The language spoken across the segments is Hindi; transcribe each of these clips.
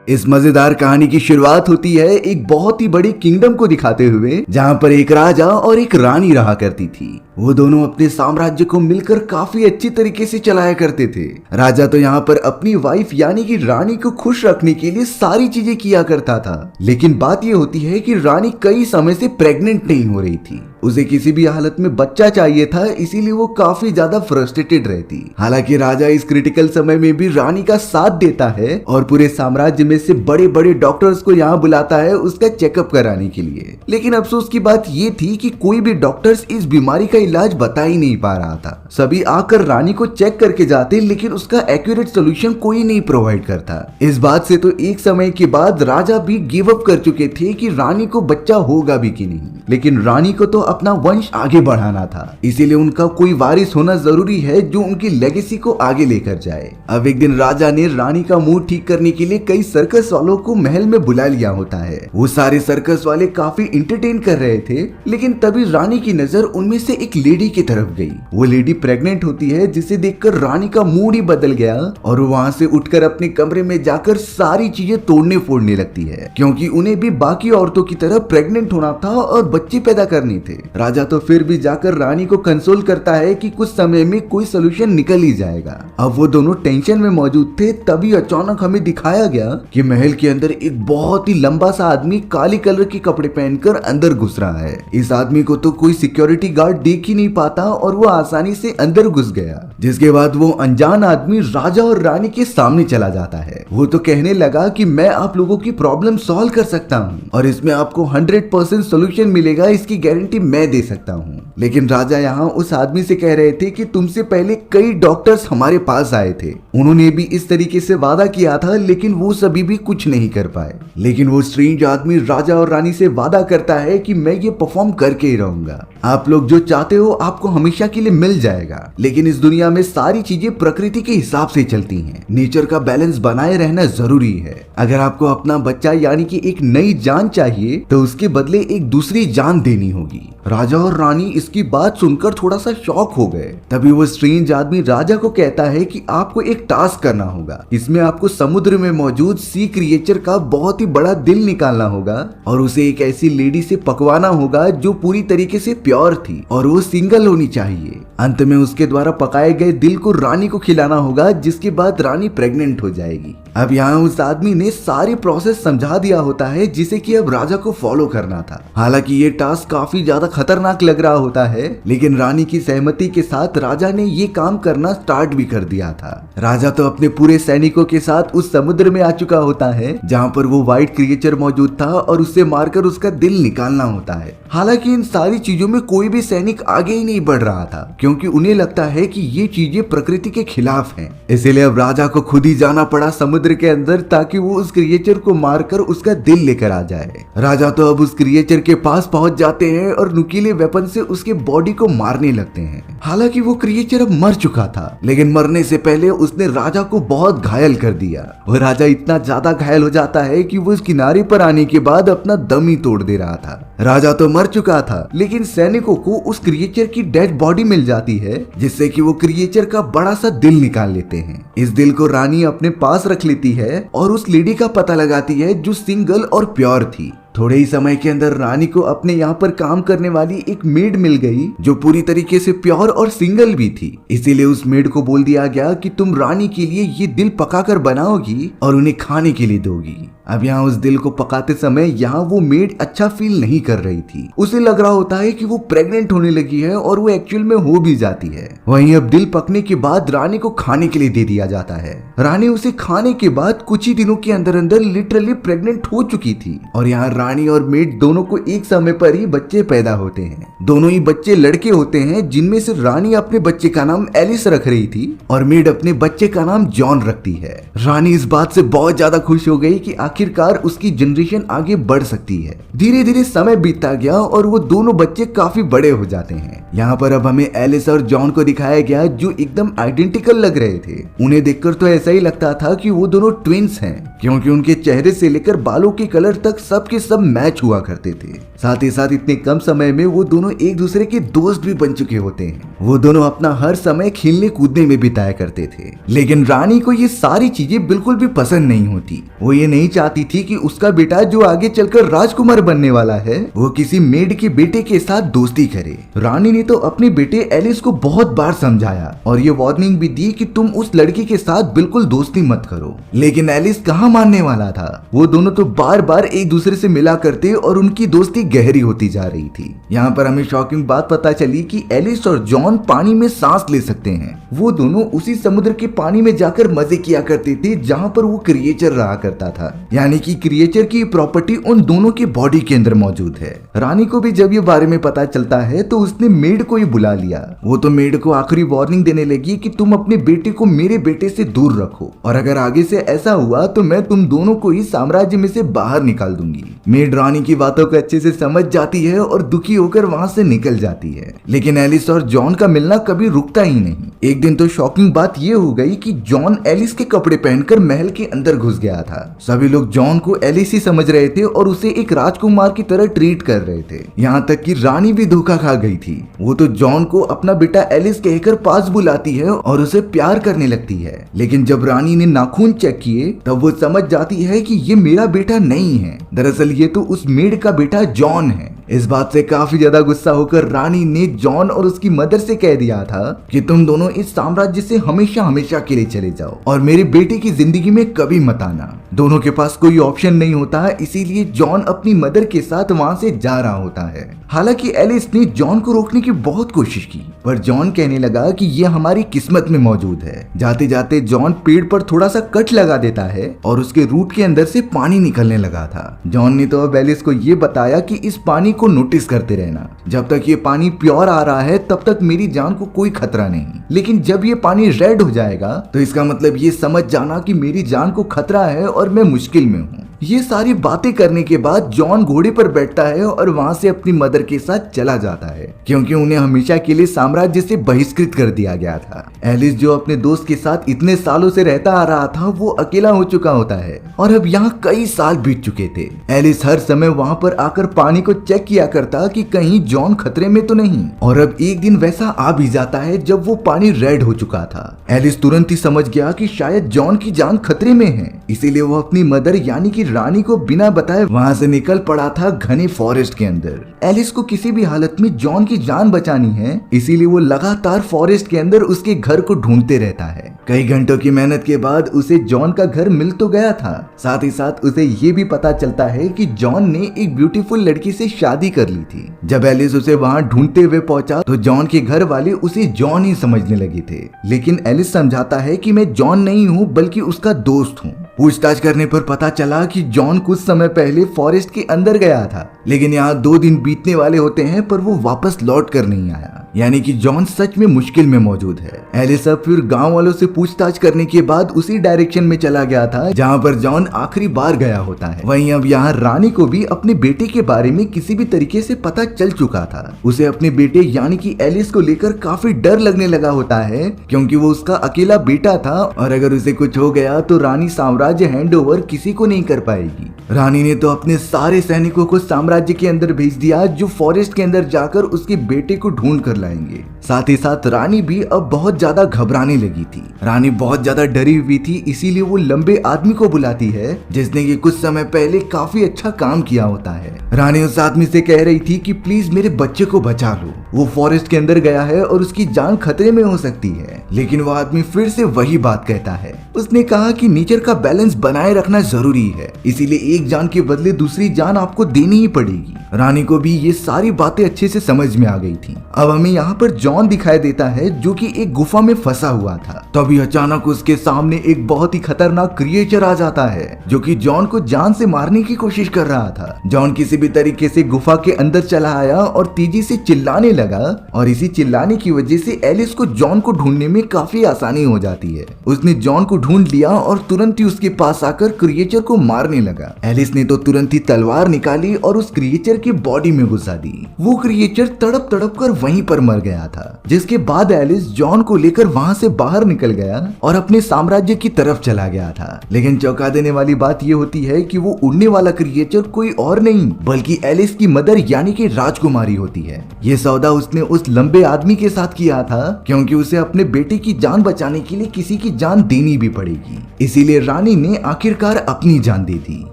इस मजेदार कहानी की शुरुआत होती है एक बहुत ही बड़ी किंगडम को दिखाते हुए, जहां पर एक राजा और एक रानी रहा करती थी। वो दोनों अपने साम्राज्य को मिलकर काफी अच्छी तरीके से चलाया करते थे। राजा तो यहाँ पर अपनी वाइफ यानी कि रानी को खुश रखने के लिए सारी चीजें किया करता था, लेकिन बात ये होती है कि रानी कई समय से प्रेग्नेंट नहीं हो रही थी। उसे किसी भी हालत में बच्चा चाहिए था, इसीलिए वो काफी ज्यादा फ्रस्ट्रेटेड रहती। हालांकि राजा इस क्रिटिकल समय में भी रानी का साथ देता है और पूरे साम्राज्य में से बड़े बड़े डॉक्टर्स को यहाँ बुलाता है उसका चेकअप कराने के लिए। लेकिन अफसोस की बात ये थी कि कोई भी डॉक्टर्स इस बीमारी का इलाज बता ही नहीं पा रहा था। सभी आकर रानी को चेक करके जाते, लेकिन उसका एक्यूरेट सोल्यूशन कोई नहीं प्रोवाइड करता। इस बात से तो एक समय के बाद राजा भी गिव अप कर चुके थे कि रानी को बच्चा होगा भी कि नहीं। लेकिन रानी को तो अपना वंश आगे बढ़ाना था, इसीलिए उनका कोई वारिस होना जरूरी है जो उनकी लेगेसी को आगे लेकर जाए। अब एक दिन राजा ने रानी का मूड ठीक करने के लिए कई सर्कस वालों को महल में बुला लिया होता है। वो सारे सर्कस वाले काफी इंटरटेन कर रहे थे, लेकिन तभी रानी की नजर उनमें से एक लेडी की तरफ गई। वो लेडी प्रेग्नेंट होती है, जिसे देखकर रानी का मूड ही बदल गया और वो वहां से उठकर अपने कमरे में जाकर सारी चीजें तोड़ने फोड़ने लगती है, क्योंकि उन्हें भी बाकी औरतों की तरह प्रेग्नेंट होना था और बच्चे पैदा करने थे। राजा तो फिर भी जाकर रानी को कंसोल करता है कि कुछ समय में कोई सोल्यूशन निकल ही जाएगा। अब वो दोनों टेंशन में मौजूद थे, तभी अचानक हमें दिखाया गया कि महल के अंदर एक बहुत ही लंबा सा आदमी काली कलर के कपड़े पहनकर अंदर घुस रहा है। इस आदमी को तो कोई सिक्योरिटी गार्ड देख ही नहीं पाता और वो आसानी से अंदर घुस गया, जिसके बाद वो अनजान आदमी राजा और रानी के सामने चला जाता है। वो तो कहने लगा कि मैं आप लोगों की प्रॉब्लम सॉल्व कर सकता हूँ और इसमें आपको 100% सोल्यूशन मिलेगा, इसकी गारंटी मैं दे सकता हूँ। लेकिन राजा यहाँ उस आदमी से कह रहे थे कि तुमसे पहले कई डॉक्टर्स हमारे पास आए थे, उन्होंने भी इस तरीके से वादा किया था, लेकिन वो सभी भी कुछ नहीं कर पाए। लेकिन वो स्ट्रेंज आदमी राजा और रानी से वादा करता है कि मैं ये परफॉर्म करके ही रहूंगा, आप लोग जो चाहते हो आपको हमेशा के लिए मिल जाएगा। लेकिन इस दुनिया में सारी चीजें प्रकृति के हिसाब से चलती हैं, नेचर का बैलेंस बनाए रहना जरूरी है। अगर आपको अपना बच्चा यानी कि एक नई जान चाहिए तो उसके बदले एक दूसरी जान देनी होगी। राजा और रानी इसकी बात सुनकर थोड़ा सा शॉक हो गए। तभी वो स्ट्रेंज आदमी राजा को कहता है कि आपको एक टास्क करना होगा, इसमें आपको समुद्र में मौजूद सी क्रिएचर का बहुत ही बड़ा दिल निकालना होगा और उसे एक ऐसी लेडी से पकवाना होगा जो पूरी तरीके से प्योर थी और वो सिंगल होनी चाहिए। अंत में उसके द्वारा पकाए गए दिल को रानी को खिलाना होगा, जिसके बाद रानी प्रेग्नेंट हो जाएगी। अब यहाँ उस आदमी ने सारी प्रोसेस समझा दिया होता है, जिसे कि अब राजा को फॉलो करना था। हालांकि ये टास्क काफी ज्यादा खतरनाक लग रहा होता है, लेकिन रानी की सहमति के साथ राजा ने ये काम करना स्टार्ट भी कर दिया था। राजा तो अपने पूरे सैनिकों के साथ उस समुद्र में आ चुका होता है जहाँ पर वो व्हाइट क्रिएचर मौजूद था और उससे मारकर उसका दिल निकालना होता है। हालांकि इन सारी चीजों में कोई भी सैनिक आगे ही नहीं बढ़ रहा था, क्योंकि उन्हें लगता है कि ये चीजें प्रकृति के खिलाफ हैं। इसीलिए अब राजा को खुद ही जाना पड़ा समुद्र के अंदर, ताकि वो उस क्रिएचर को मारकर उसका दिल लेकर आ जाए। राजा तो अब उस क्रिएचर के पास पहुंच जाते हैं और नुकीले वेपन से उसके बॉडी को मारने लगते हैं। हालांकि वो क्रिएचर अब मर चुका था, लेकिन मरने से पहले उसने राजा को बहुत घायल कर दिया। वो राजा इतना ज्यादा घायल हो जाता है कि वो इस किनारे पर आने के बाद अपना दम ही तोड़ दे रहा था। राजा तो मर चुका था, लेकिन सैनिकों को उस क्रिएचर की डेड बॉडी मिल जाती है, जिससे कि वो क्रिएचर का बड़ा सा दिल निकाल लेते हैं। इस दिल को रानी अपने पास रख लेती है और उस लेडी का पता लगाती है जो सिंगल और प्योर थी। थोड़े ही समय के अंदर रानी को अपने यहाँ पर काम करने वाली एक मेड मिल गई जो पूरी तरीके से प्योर और सिंगल भी थी। इसीलिए उस मेड को बोल दिया गया कि तुम रानी के लिए ये दिल पकाकर बनाओगी और उन्हें खाने के लिए दोगी। अब यहाँ उस दिल को पकाते समय यहाँ वो मेड अच्छा फील नहीं कर रही थी। उसे लग रहा होता है कि वो प्रेग्नेंट होने लगी है और वो एक्चुअल में हो भी जाती है। वहीं अब दिल पकने के बाद रानी को खाने के लिए दे दिया जाता है। रानी उसे खाने के बाद कुछ ही दिनों के अंदर अंदर लिटरली प्रेग्नेंट हो चुकी थी और यहाँ रानी और मेड दोनों को एक समय पर ही बच्चे पैदा होते हैं। दोनों ही बच्चे लड़के होते हैं, जिनमें से रानी अपने बच्चे का नाम एलिस रख रही थी और मेड अपने बच्चे का नाम जॉन रखती है। रानी इस बात से बहुत ज्यादा खुश हो गई कि आखिरकार उसकी जनरेशन आगे बढ़ सकती है। धीरे धीरे समय बीतता गया और वो दोनों बच्चे काफी बड़े हो जाते हैं। यहाँ पर अब हमें एलिस और जॉन को दिखाया गया जो एकदम आइडेंटिकल लग रहे थे। उन्हें देखकर तो ऐसा ही लगता था कि वो दोनों ट्विंस हैं, क्योंकि उनके चेहरे से लेकर बालों के कलर तक सब के सब मैच हुआ करते थे। साथ ही साथ इतने कम समय में वो दोनों एक दूसरे के दोस्त भी बन चुके होते हैं। वो दोनों अपना हर समय खेलने कूदने में बिताया करते थे। लेकिन रानी को ये सारी चीजें बिल्कुल भी पसंद नहीं होती। वो ये नहीं चाहती थी कि उसका बेटा जो आगे चलकर राजकुमार बनने वाला है वो किसी मेड के बेटे के साथ दोस्ती करे। रानी ने तो अपने बेटे एलिस को बहुत बार समझाया और ये वार्निंग भी दी कि तुम उस लड़की के साथ बिल्कुल दोस्ती मत करो, लेकिन एलिस कहाँ मानने वाला था। वो दोनों तो बार बार एक दूसरे से मिला करते और उनकी दोस्ती गहरी होती जा रही थी। यहाँ पर हमें शॉकिंग बात पता चली कि एलिस और जॉन पानी में सांस ले सकते हैं। वो दोनों उसी समुद्र के पानी में जाकर मजे किया करते थे जहाँ पर वो क्रिएचर रहा करता था, यानी कि क्रिएचर की प्रॉपर्टी उन दोनों के बॉडी के अंदर मौजूद है। रानी को भी जब ये बारे में पता चलता है तो उसने मेड को ही बुला लिया। वो तो मेड को आखिरी वार्निंग देने लगी कि तुम अपने बेटे को मेरे बेटे से दूर रखो और अगर आगे से ऐसा हुआ तो मैं तुम दोनों को ही साम्राज्य में से बाहर निकाल दूंगी। मेड रानी की बातों को अच्छे से समझ जाती है और दुखी होकर वहाँ से निकल जाती है। लेकिन एलिस और जॉन का मिलना कभी रुकता ही नहीं। एक दिन तो शॉकिंग बात ये हो गई कि जॉन एलिस के कपड़े पहनकर महल के अंदर घुस गया था। सभी लोग जॉन को एलिस ही समझ रहे थे और उसे एक राजकुमार की तरह ट्रीट कर रहे थे। यहाँ तक कि रानी भी धोखा खा गई थी। वो तो जॉन को अपना बेटा एलिस कहकर पास बुलाती है और उसे प्यार करने लगती है। लेकिन जब रानी ने नाखून चेक किए तब वो समझ जाती है कि ये मेरा बेटा नहीं है, दरअसल ये तो उस मेड का बेटा जॉन है। इस बात से काफी ज्यादा गुस्सा होकर रानी ने जॉन और उसकी मदर से कह दिया था कि तुम दोनों इस साम्राज्य से हमेशा हमेशा के लिए चले जाओ और मेरे बेटे की जिंदगी में कभी मत आना। दोनों के पास कोई ऑप्शन नहीं होता, इसीलिए जॉन अपनी मदर के साथ वहाँ से जा रहा होता है। हालांकि एलिस ने जॉन को रोकने की बहुत कोशिश की, पर जॉन कहने लगा कि ये हमारी किस्मत में मौजूद है। जाते जाते जॉन पेड़ पर थोड़ा सा कट लगा देता है और उसके रूट के अंदर से पानी निकलने लगा था। जॉन ने तो अब एलिस को ये बताया कि इस पानी को नोटिस करते रहना, जब तक ये पानी प्योर आ रहा है तब तक मेरी जान को कोई खतरा नहीं, लेकिन जब ये पानी रेड हो जाएगा तो इसका मतलब ये समझ जाना कि मेरी जान को खतरा है और मैं मुश्किल में हूँ। ये सारी बातें करने के बाद जॉन घोड़े पर बैठता है और वहाँ से अपनी मदर के साथ चला जाता है, क्योंकि उन्हें हमेशा के लिए साम्राज्य से बहिष्कृत कर दिया गया था। एलिस जो अपने दोस्त के साथ इतने सालों से रहता आ रहा था वो अकेला हो चुका होता है और अब यहाँ कई साल बीत चुके थे। एलिस हर समय वहाँ पर आकर पानी को चेक किया करता कि कहीं जॉन खतरे में तो नहीं, और अब एक दिन वैसा आ भी जाता है जब वो पानी रेड हो चुका था। एलिस तुरंत ही समझ गया कि शायद जॉन की जान खतरे में है, इसीलिए वो अपनी मदर यानी कि रानी को बिना बताए वहाँ से निकल पड़ा था घने फॉरेस्ट के अंदर। एलिस को किसी भी हालत में जॉन की जान बचानी है, इसीलिए वो लगातार फॉरेस्ट के अंदर उसके घर को ढूंढते रहता है। कई घंटों की मेहनत के बाद उसे जॉन का घर मिल तो गया था, साथ ही साथ उसे ये भी पता चलता है कि जॉन ने एक ब्यूटीफुल लड़की से शादी कर ली थी। जब एलिस उसे वहाँ ढूंढते हुए पहुंचा तो जॉन के घर वाले उसे जॉन ही समझने लगे थे, लेकिन एलिस समझाता है कि मैं जॉन नहीं हूँ बल्कि उसका दोस्त हूँ। पूछताछ करने पर पता चला कि जॉन कुछ समय पहले फॉरेस्ट के अंदर गया था, लेकिन यहाँ 2 दिन बीतने वाले होते हैं पर वो वापस लौट कर नहीं आया, यानी कि जॉन सच में मुश्किल में मौजूद है। एलिस अब फिर गांव वालों से पूछताछ करने के बाद उसी डायरेक्शन में चला गया था जहां पर जॉन आखिरी बार गया होता है। वहीं अब यहाँ रानी को भी अपने बेटे के बारे में किसी भी तरीके से पता चल चुका था। उसे अपने बेटे यानी कि एलिस को लेकर काफी डर लगने लगा होता है, क्योंकि वो उसका अकेला बेटा था और अगर उसे कुछ हो गया तो रानी साम्राज्य हैंड ओवर किसी को नहीं कर पाएगी। रानी ने तो अपने सारे सैनिकों को साम्राज्य के अंदर भेज दिया जो फॉरेस्ट के अंदर जाकर उसके बेटे को ढूंढ कर लाएंगे। साथ ही साथ रानी भी अब बहुत ज्यादा घबराने लगी थी। रानी बहुत ज्यादा डरी हुई थी, इसीलिए वो लंबे आदमी को बुलाती है जिसने कि कुछ समय पहले काफी अच्छा काम किया होता है। रानी उस आदमी से कह रही थी कि प्लीज मेरे बच्चे को बचा लो, वो फॉरेस्ट के अंदर गया है और उसकी जान खतरे में हो सकती है। लेकिन वो आदमी फिर से वही बात कहता है। उसने कहा कि नेचर का बैलेंस बनाए रखना जरूरी है, इसीलिए एक जान के बदले दूसरी जान आपको देनी ही पड़ेगी। रानी को भी ये सारी बातें अच्छे से समझ में आ गई थी। अब हमें यहाँ पर जॉन दिखाई देता है जो कि एक गुफा में फंसा हुआ था। तभी अचानक उसके सामने एक बहुत ही खतरनाक क्रिएचर आ जाता है जो कि जॉन को जान से मारने की कोशिश कर रहा था। जॉन किसी भी तरीके से गुफा के अंदर चला आया और तेजी से चिल्लाने लगा और इसी चिल्लाने की वजह से एलिस को जॉन को ढूंढने में काफी आसानी हो जाती है। उसने जॉन को ढूंढ लिया और तुरंत ही उसके पास आकर क्रिएचर को मारने लगा। एलिस ने तो तुरंत ही तलवार निकाली और उस क्रिएचर की बॉडी में घुसा दी। वो क्रिएचर तड़प तड़प कर वहीं पर मर गया था, जिसके बाद एलिस जॉन को लेकर वहां से बाहर निकल गया और अपने साम्राज्य की तरफ चला गया था। लेकिन चौंका देने वाली बात ये होती है कि वो उड़ने वाला क्रिएचर कोई और नहीं बल्कि एलिस की मदर यानी कि राजकुमारी होती है। ये सौदा उसने उस लंबे आदमी के साथ किया था क्योंकि उसे अपने बेटे की जान बचाने के लिए किसी की जान देनी भी पड़ेगी, इसीलिए रानी ने आखिरकार अपनी जान दी थी।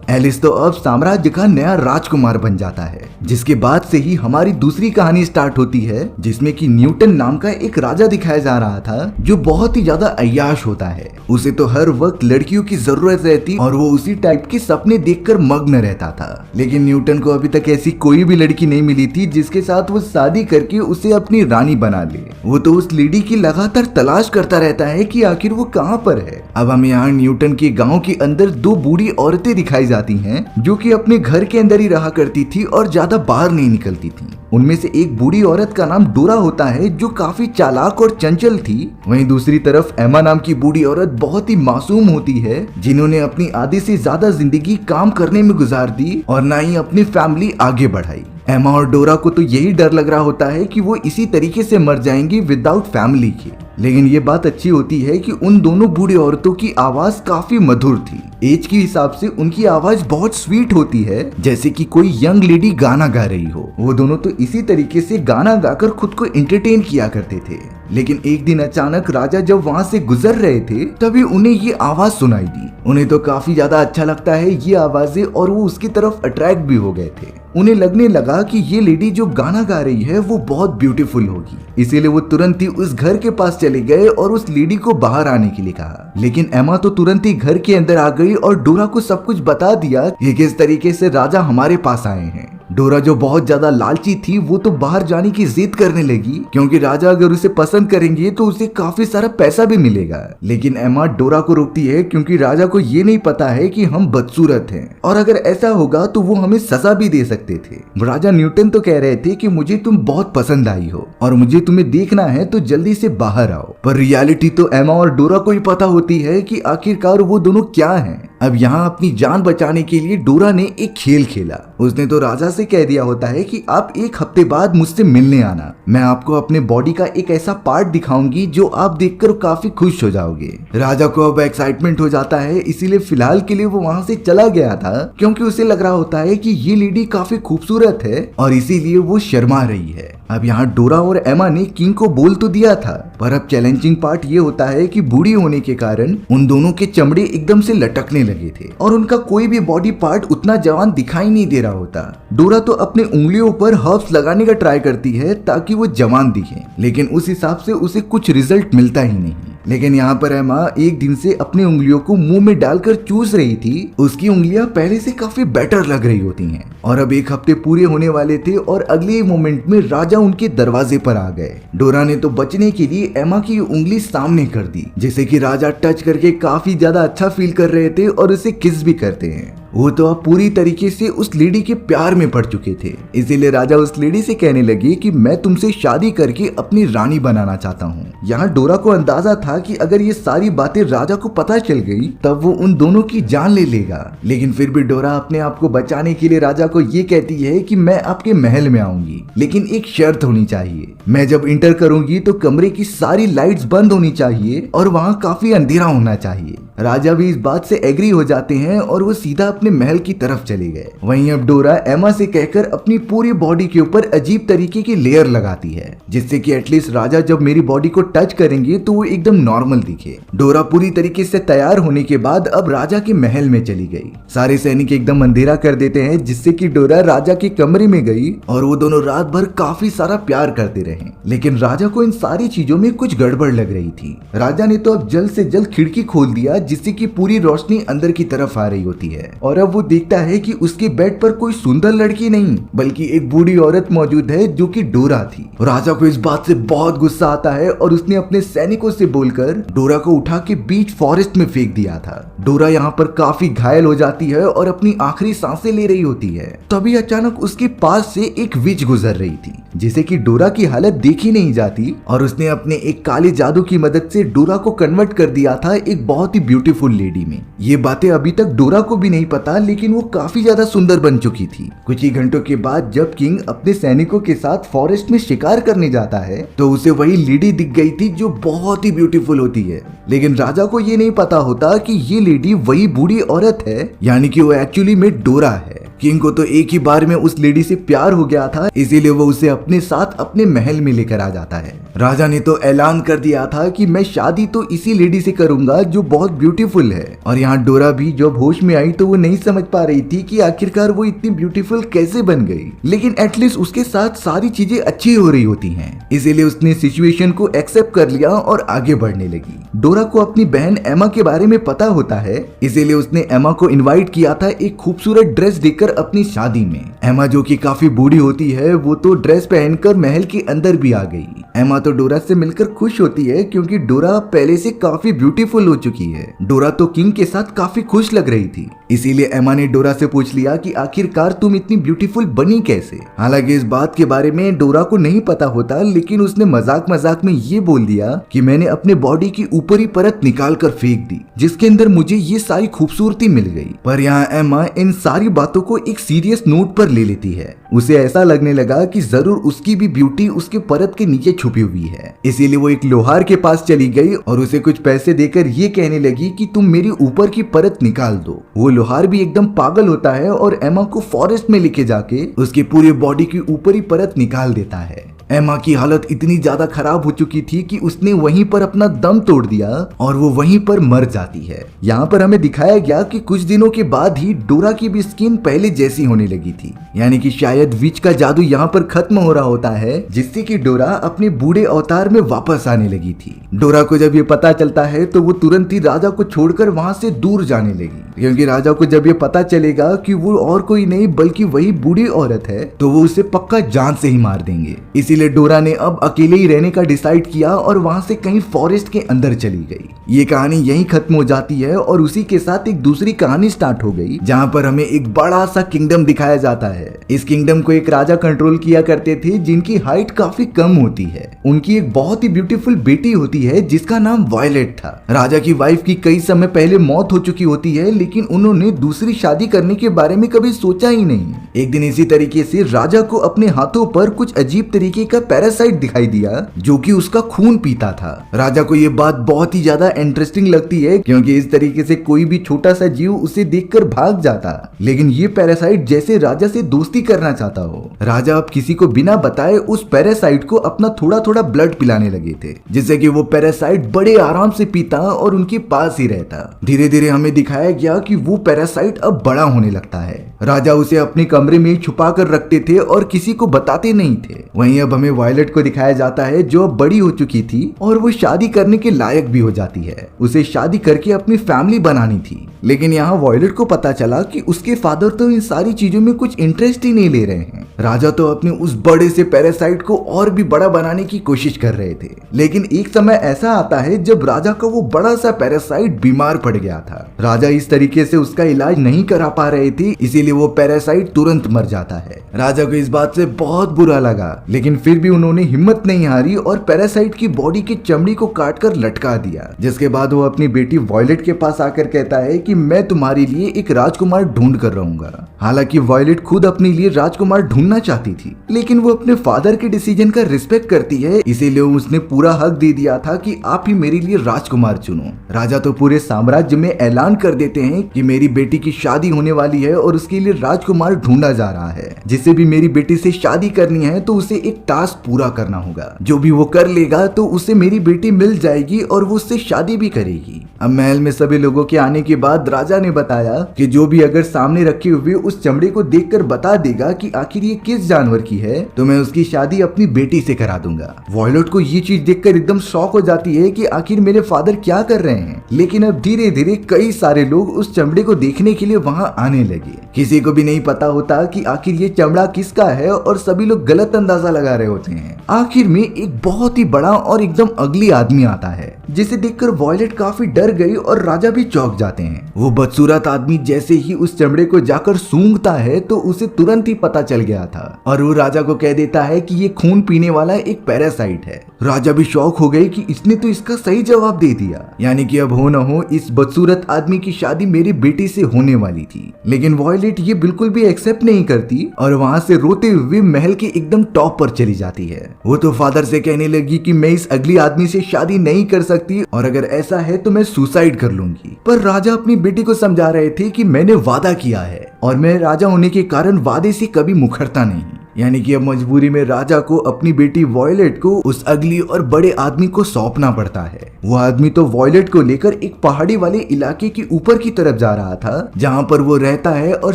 एलिस तो अब साम्राज्य का नया राजकुमार बन जाता है, जिसके बाद से ही हमारी दूसरी कहानी स्टार्ट होती है, जिसमें कि न्यूटन नाम का एक राजा दिखाया जा रहा था जो बहुत ही ज्यादा अय्याश होता है। उसे तो हर वक्त लड़कियों की जरूरत रहती और वो उसी टाइप के सपने देखकर मग्न रहता था। लेकिन न्यूटन को अभी तक ऐसी कोई भी लड़की नहीं मिली थी जिसके साथ वो शादी करके उसे अपनी रानी बना ले। वो तो उस लेडी की लगातार तलाश करता रहता है कि आखिर वो कहाँ पर है। अब हमें यहाँ न्यूटन के गांव के अंदर दो बूढ़ी औरतें दिखाई जाती हैं जो कि अपने घर के अंदर ही रहा करती थी और ज्यादा बाहर नहीं निकलती थी। उनमें से एक बूढ़ी औरत का नाम डोरा होता है जो काफी चालाक और चंचल थी। वहीं दूसरी तरफ एमा नाम की बूढ़ी औरत बहुत ही मासूम होती है, जिन्होंने अपनी आधी से ज्यादा जिंदगी काम करने में गुजार दी और ना ही अपनी फैमिली आगे बढ़ाई। एमा और डोरा को तो यही डर लग रहा होता है कि वो इसी तरीके से मर जाएंगी विदाउट फैमिली के। लेकिन ये बात अच्छी होती है कि उन दोनों बूढ़ी औरतों की आवाज काफी मधुर थी। एज के हिसाब से उनकी आवाज बहुत स्वीट होती है, जैसे कि कोई यंग लेडी गाना गा रही हो। वो दोनों तो इसी तरीके से गाना गाकर खुद को एंटरटेन किया करते थे। लेकिन एक दिन अचानक राजा जब वहाँ से गुजर रहे थे तभी उन्हें ये आवाज सुनाई दी। उन्हें तो काफी ज्यादा अच्छा लगता है ये आवाजें और वो उसकी तरफ अट्रैक्ट भी हो गए थे। उन्हें लगने लगा कि ये लेडी जो गाना गा रही है वो बहुत ब्यूटीफुल होगी, इसीलिए वो तुरंत ही उस घर के पास चले गए और उस लेडी को बाहर आने के लिए कहा। लेकिन एमा तो तुरंत ही घर के अंदर आ गई और डोरा को सब कुछ बता दिया कि किस तरीके से राजा हमारे पास आए हैं। डोरा जो बहुत ज्यादा लालची थी वो तो बाहर जाने की जिद करने लगी क्योंकि राजा अगर उसे पसंद करेंगे तो उसे काफी सारा पैसा भी मिलेगा। लेकिन एमा डोरा को रोकती है क्योंकि राजा को ये नहीं पता है कि हम बदसूरत हैं और अगर ऐसा होगा तो वो हमें सजा भी दे सकते थे। राजा न्यूटन तो कह रहे थे कि मुझे तुम बहुत पसंद आई हो और मुझे तुम्हें देखना है तो जल्दी से बाहर आओ, पर रियलिटी तो एमा और डोरा को ही पता होती है कि आखिरकार वो दोनों क्या हैं। अब यहाँ अपनी जान बचाने के लिए डोरा ने एक खेल खेला। उसने तो राजा से कह दिया होता है कि आप एक हफ्ते बाद मुझसे मिलने आना, मैं आपको अपने बॉडी का एक ऐसा पार्ट दिखाऊंगी जो आप देखकर काफी खुश हो जाओगे। राजा को अब एक्साइटमेंट हो जाता है, इसीलिए फिलहाल के लिए वो वहाँ से चला गया था क्योंकि उसे लग रहा होता है कि ये लेडी काफी खूबसूरत है और इसीलिए वो शर्मा रही है। अब यहाँ डोरा और एमा ने किंग को बोल तो दिया था, पर अब चैलेंजिंग पार्ट ये होता है कि बूढ़ी होने के कारण उन दोनों के चमड़े एकदम से लटकने लगे थे और उनका कोई भी बॉडी पार्ट उतना जवान दिखाई नहीं दे रहा होता। डोरा तो अपने उंगलियों पर हर्ब्स लगाने का ट्राई करती है ताकि वो जवान दिखे, लेकिन उस हिसाब से उसे कुछ रिजल्ट मिलता ही नहीं। लेकिन यहाँ पर एमा एक दिन से अपनी उंगलियों को मुंह में डालकर चूस रही थी। उसकी उंगलियां पहले से काफी बेटर लग रही होती हैं और अब एक हफ्ते पूरे होने वाले थे और अगले मोमेंट में राजा उनके दरवाजे पर आ गए। डोरा ने तो बचने के लिए एमा की उंगली सामने कर दी, जिसे कि राजा टच करके काफी ज्यादा अच्छा फील कर रहे थे और उसे किस भी करते हैं। वो तो अब पूरी तरीके से उस लेडी के प्यार में पड़ चुके थे, इसीलिए राजा उस लेडी से कहने लगे कि मैं तुमसे शादी करके अपनी रानी बनाना चाहता हूँ। यहाँ डोरा को अंदाजा था कि अगर ये सारी बातें राजा को पता चल गई तब वो उन दोनों की जान ले लेगा, लेकिन फिर भी डोरा अपने आप को बचाने के लिए राजा को ये कहती है कि मैं आपके महल में आऊंगी, लेकिन एक शर्त होनी चाहिए, मैं जब इंटर करूंगी तो कमरे की सारी लाइट्स बंद होनी चाहिए और वहाँ काफी अंधेरा होना चाहिए। राजा भी इस बात से एग्री हो जाते हैं और वो सीधा अपने महल की तरफ चले गए। वहीं अब डोरा एमा से कहकर अपनी पूरी बॉडी के ऊपर अजीब तरीके की लेयर लगाती है, जिससे कि एटलीस्ट राजा जब मेरी बॉडी को टच करेंगे तो वो एकदम नॉर्मल दिखे। डोरा पूरी तरीके से तैयार होने के बाद अब राजा के महल में चली गई। सारे सैनिक एकदम अंधेरा कर देते हैं, जिससे कि डोरा राजा के कमरे में गई और वो दोनों रात भर काफी सारा प्यार करते रहे। लेकिन राजा को इन सारी चीजों में कुछ गड़बड़ लग रही थी। राजा ने तो अब जल्द से जल्द खिड़की खोल दिया जिससे कि पूरी रोशनी अंदर की तरफ आ रही होती है। और अब वो देखता है कि उसके बेड पर कोई सुंदर लड़की नहीं बल्कि एक बूढ़ी औरत मौजूद है जो कि डोरा थी। राजा को इस बात से बहुत गुस्सा आता है और उसने अपने सैनिकों से बोलकर डोरा को उठा के बीच फॉरेस्ट में फेंक दिया था। डोरा यहाँ पर काफी घायल हो जाती है और अपनी आखिरी सांसें ले रही होती है। तभी अचानक उसके पास से एक विच गुजर रही थी जिसे कि डोरा की हालत देखी नहीं जाती और उसने अपने एक काले जादू की मदद से डोरा को कन्वर्ट कर दिया था एक बहुत ही ब्यूटीफुल लेडी में। ये बातें अभी तक डोरा को भी नहीं पता, लेकिन वो काफी ज्यादा सुंदर बन चुकी थी। कुछ ही घंटों के बाद जब किंग अपने सैनिकों के साथ फॉरेस्ट में शिकार करने जाता है तो उसे वही लेडी दिख गई थी जो बहुत ही ब्यूटीफुल होती है। लेकिन राजा को ये नहीं पता होता कि ये लेडी वही बूढ़ी औरत है, यानी कि वो एक्चुअली में डोरा है। किंग को तो एक ही बार में उस लेडी से प्यार हो गया था, इसीलिए वो उसे अपने साथ अपने महल में लेकर आ जाता है। राजा ने तो ऐलान कर दिया था कि मैं शादी तो इसी लेडी से करूंगा जो बहुत ब्यूटीफुल है। और यहाँ डोरा भी जब होश में आई तो वो नहीं समझ पा रही थी कि आखिरकार वो इतनी ब्यूटीफुल कैसे बन गई, लेकिन एटलीस्ट उसके साथ सारी चीजें अच्छी हो रही होती हैं, इसीलिए उसने सिचुएशन को एक्सेप्ट कर लिया और आगे बढ़ने लगी। डोरा को अपनी बहन एमा के बारे में पता होता है, इसीलिए उसने एमा को इन्वाइट किया था एक खूबसूरत ड्रेस देकर अपनी शादी में। एमा जो कि काफी बूढ़ी होती है वो तो ड्रेस पहनकर महल के अंदर भी आ गई। एमा तो डोरा से मिलकर खुश होती है क्योंकि डोरा पहले से काफी ब्यूटीफुल हो चुकी है। डोरा तो किंग के साथ काफी खुश लग रही थी, इसीलिए एमा ने डोरा से पूछ लिया कि आखिरकार तुम इतनी ब्यूटीफुल बनी कैसे। हालांकि इस बात के बारे में डोरा को नहीं पता होता, लेकिन उसने मजाक मजाक में ये बोल दिया कि मैंने अपने बॉडी की ऊपरी परत निकाल कर फेंक दी जिसके अंदर मुझे ये सारी खूबसूरती मिल गई। पर यहाँ एमा इन सारी बातों को एक सीरियस नोट पर ले लेती है। उसे ऐसा लगने लगा कि जरूर उसकी भी ब्यूटी उसके परत के नीचे छुपी हुई है, इसीलिए वो एक लोहार के पास चली गई और उसे कुछ पैसे देकर ये कहने लगी कि तुम मेरी ऊपर की परत निकाल दो। वो लोहार भी एकदम पागल होता है और एमा को फॉरेस्ट में लेके जाके उसकी पूरी बॉडी की ऊपरी परत निकाल देता है। एमा की हालत इतनी ज्यादा खराब हो चुकी थी कि उसने वहीं पर अपना दम तोड़ दिया और वो वहीं पर मर जाती है। यहाँ पर हमें दिखाया गया कि कुछ दिनों के बाद ही डोरा की भी स्किन पहले जैसी होने लगी थी, यानी कि शायद विच का जादू यहाँ पर खत्म हो रहा होता है, जिससे कि डोरा अपने बूढ़े अवतार में वापस आने लगी थी। डोरा को जब ये पता चलता है तो वो तुरंत ही राजा को छोड़कर वहाँ से दूर जाने लगी, क्योंकि राजा को जब ये पता चलेगा कि वो और कोई नहीं बल्कि वही बूढ़ी औरत है तो वो उसे पक्का जान से ही मार देंगे। इसीलिए डोरा ने अब अकेले ही रहने का डिसाइड किया और वहां से कहीं फॉरेस्ट के अंदर चली गई। ये कहानी यहीं खत्म हो जाती है और उसी के साथ एक दूसरी कहानी स्टार्ट हो गई जहां पर हमें एक बड़ा सा किंगडम दिखाया जाता है। इस किंगडम को एक राजा कंट्रोल किया करते थे जिनकी हाइट काफी कम होती है। उनकी एक बहुत ही ब्यूटीफुल बेटी होती है जिसका नाम वायलेट था। राजा की वाइफ की कई समय पहले मौत हो चुकी होती है, लेकिन उन्होंने दूसरी शादी करने के बारे में कभी सोचा ही नहीं। एक दिन इसी तरीके से राजा को अपने हाथों पर कुछ अजीब तरीके का पैरासाइट दिखाई दिया जो कि उसका खून पीता था। राजा को ये बात बहुत ही ज्यादा इंटरेस्टिंग लगती है क्योंकि इस तरीके से कोई भी छोटा सा जीव उसे देखकर भाग जाता, लेकिन ये पैरासाइट जैसे राजा से दोस्ती करना चाहता हो। राजा अब किसी को बिना बताए उस पैरासाइट को अपना थोड़ा थोड़ा ब्लड पिलाने लगे थे, जिससे कि वो पैरासाइट बड़े आराम से पीता और उनके पास ही रहता। धीरे धीरे हमें दिखाया गया कि वो पैरासाइट अब बड़ा होने लगता है। राजा उसे अपने कमरे में छुपा कर रखते थे और किसी को बताते नहीं थे। वहीं अब हमें वायलेट को दिखाया जाता है जो अब बड़ी हो चुकी थी और वो शादी करने के लायक भी हो जाती है। उसे शादी करके अपनी फैमिली बनानी थी, लेकिन यहाँ वायलेट को पता चला कि उसके फादर तो इन सारी चीजों में कुछ इंटरेस्ट ही नहीं ले रहे हैं। राजा तो अपने उस बड़े से पैरासाइट को और भी बड़ा बनाने की कोशिश कर रहे थे, लेकिन एक समय ऐसा आता है जब राजा का वो बड़ा सा पैरासाइट बीमार पड़ गया था। राजा इस तरीके से उसका इलाज नहीं करा पा रहे थे, इसीलिए वो पैरासाइट तुरंत मर जाता है। राजा को इस बात से बहुत बुरा लगा, लेकिन फिर भी उन्होंने हिम्मत नहीं हारी और पैरासाइट की बॉडी की चमड़ी को काटकर लटका दिया। जिसके बाद वो अपनी बेटी वायलेट के पास आकर कहता है कि मैं तुम्हारे लिए एक राजकुमार ढूंढ कर रहूंगा। हालांकि वायलेट खुद अपने लिए राजकुमार ढूंढना चाहती थी, लेकिन वो अपने फादर के डिसीजन का रिस्पेक्ट करती है, इसीलिए उसने पूरा हक दे दिया था कि आप ही मेरे लिए राजकुमार चुनो। राजा तो पूरे साम्राज्य में ऐलान कर देते हैं कि मेरी बेटी की शादी होने वाली है और उसके लिए राजकुमार ढूंढा जा रहा है। जिसे भी मेरी बेटी से शादी करनी है तो उसे एक टास्क पूरा करना होगा, जो भी वो कर लेगा तो उसे मेरी बेटी मिल जाएगी और वो उससे शादी भी करेगी। अब महल में सभी लोगों के आने के बाद राजा ने बताया कि जो भी अगर सामने रखे हुए उस चमड़े को देखकर बता देगा कि आखिर ये किस जानवर की है तो मैं उसकी शादी अपनी बेटी से करा दूंगा। वॉयलेट को ये चीज देखकर एकदम शॉक हो जाती है कि आखिर मेरे फादर क्या कर रहे हैं। लेकिन अब धीरे धीरे कई सारे लोग उस चमड़े को देखने के लिए वहाँ आने लगे। किसी को भी नहीं पता होता कि आखिर ये चमड़ा किसका है और सभी लोग गलत अंदाजा लगा रहे होते हैं। आखिर में एक बहुत ही बड़ा और एकदम अगली आदमी आता है जिसे देखकर वॉयलेट काफी डर गई और राजा भी चौंक जाते हैं। वो बदसूरत आदमी जैसे ही उस चमड़े को जाकर सूंघता है तो उसे तुरंत ही पता चल गया था और वो राजा को कह देता है कि ये खून पीने वाला एक पैरासाइट है। राजा भी शौक हो गए कि इसने तो इसका सही जवाब दे दिया, यानी कि अब हो न हो इस बदसूरत आदमी की शादी मेरी बेटी से होने वाली थी। लेकिन वॉयलेट ये बिल्कुल भी एक्सेप्ट नहीं करती और वहाँ से रोते हुए महल के एकदम टॉप पर चली जाती है। वो तो फादर से कहने लगी कि मैं इस अगली आदमी से शादी नहीं कर सकती और अगर ऐसा है तो मैं सुसाइड कर लूंगी। पर राजा अपनी बेटी को समझा रहे थे कि मैंने वादा किया है और मैं राजा होने के कारण वादे से कभी मुखरता नहीं। यानी कि अब मजबूरी में राजा को अपनी बेटी वॉयलेट को उस अगली और बड़े आदमी को सौंपना पड़ता है। वो आदमी तो वॉयलेट को लेकर एक पहाड़ी वाले इलाके के ऊपर की तरफ जा रहा था जहाँ पर वो रहता है और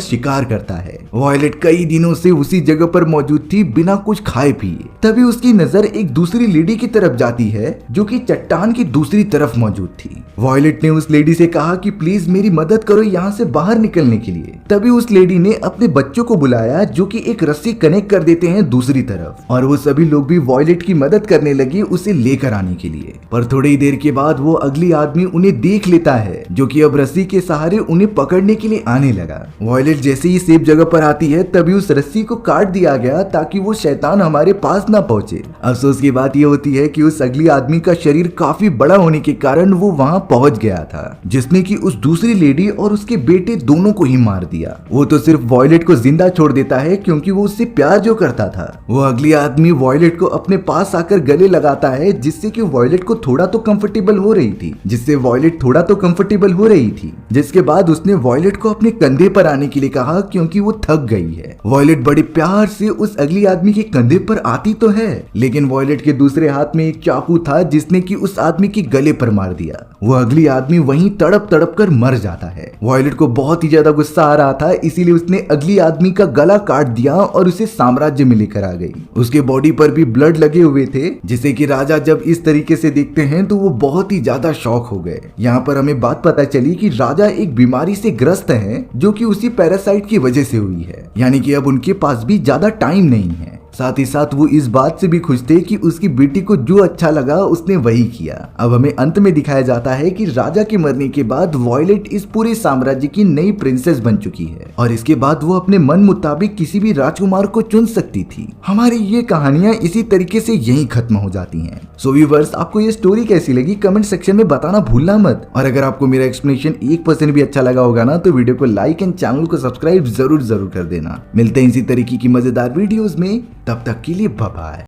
शिकार करता है। वॉयलेट कई दिनों से उसी जगह पर मौजूद थी बिना कुछ खाए पिए। तभी उसकी नजर एक दूसरी लेडी की तरफ जाती है जो कि चट्टान की दूसरी तरफ मौजूद थी। वॉयलेट ने उस लेडी से कहा कि प्लीज मेरी मदद करो यहाँ से बाहर निकलने के लिए। तभी उस लेडी ने अपने बच्चों को बुलाया जो कि एक रस्सी कनेक्ट कर देते हैं दूसरी तरफ और वो सभी लोग भी वॉयलेट की मदद करने लगे उसे लेकर आने के लिए। पर थोड़ी देर के बाद वो अगली आदमी उन्हें देख लेता है जो कि अब रस्सी के सहारे उन्हें पकड़ने के लिए आने लगा। वॉयलेट जैसे ही सेफ जगह पर आती है तभी उस रस्सी को काट दिया गया ताकि वो शैतान हमारे पास ना पहुंचे। अफसोस की बात ये होती है कि उस अगली आदमी का शरीर काफी बड़ा होने के कारण वो वहाँ पहुंच गया था जिसने कि उस दूसरी लेडी और उसके बेटे दोनों को ही मार दिया। वो तो सिर्फ वॉयलेट को जिंदा छोड़ देता है क्योंकि वो उससे प्यार जो करता था। वो अगली आदमी वॉयलेट को अपने पास आकर गले लगाता है जिससे कि वॉयलेट को थोड़ा तो कंफर्टेबल हो रही थी जिसके बाद उसने वॉयलेट को अपने कंधे पर आने के लिए कहा क्योंकि वो थक गई है। वॉयलेट बड़े प्यार से उस अगली आदमी के कंधे पर आती तो है लेकिन वॉयलेट के दूसरे हाथ में एक चाकू था जिसने कि उस आदमी के गले पर मार दिया। वो अगली आदमी वहीं तड़प तड़प कर मर जाता है। वॉयलेट को बहुत ही ज्यादा गुस्सा आ रहा था इसीलिए उसने अगली आदमी का गला काट दिया और उसे साम्राज्य में लेकर आ गई। उसके बॉडी पर भी ब्लड लगे हुए थे जिसे कि राजा जब इस तरीके से देखते हैं तो वो बहुत ही ज्यादा शॉक हो गए। यहाँ पर हमें बात पता चली कि राजा एक बीमारी से ग्रस्त हैं जो कि उसी पैरासाइट की वजह से हुई है, यानी कि अब उनके पास भी ज्यादा टाइम नहीं है। साथ ही साथ वो इस बात से भी खुश थे कि उसकी बेटी को जो अच्छा लगा उसने वही किया। अब हमें अंत में दिखाया जाता है कि राजा के मरने के बाद वॉयलेट इस पूरे साम्राज्य की नई प्रिंसेस बन चुकी है और इसके बाद वो अपने मन मुताबिक किसी भी राजकुमार को चुन सकती थी। हमारी ये कहानियां इसी तरीके से यहीं खत्म हो जाती हैं। सो व्यूअर्स, आपको ये स्टोरी कैसी लगी कमेंट सेक्शन में बताना भूलना मत और अगर आपको मेरा एक्सप्लेनेशन 1% भी अच्छा लगा होगा ना तो वीडियो को लाइक एंड चैनल को सब्सक्राइब जरूर कर देना। मिलते हैं इसी तरीके की मजेदार वीडियोस में, तब तक के लिए बाय बाय।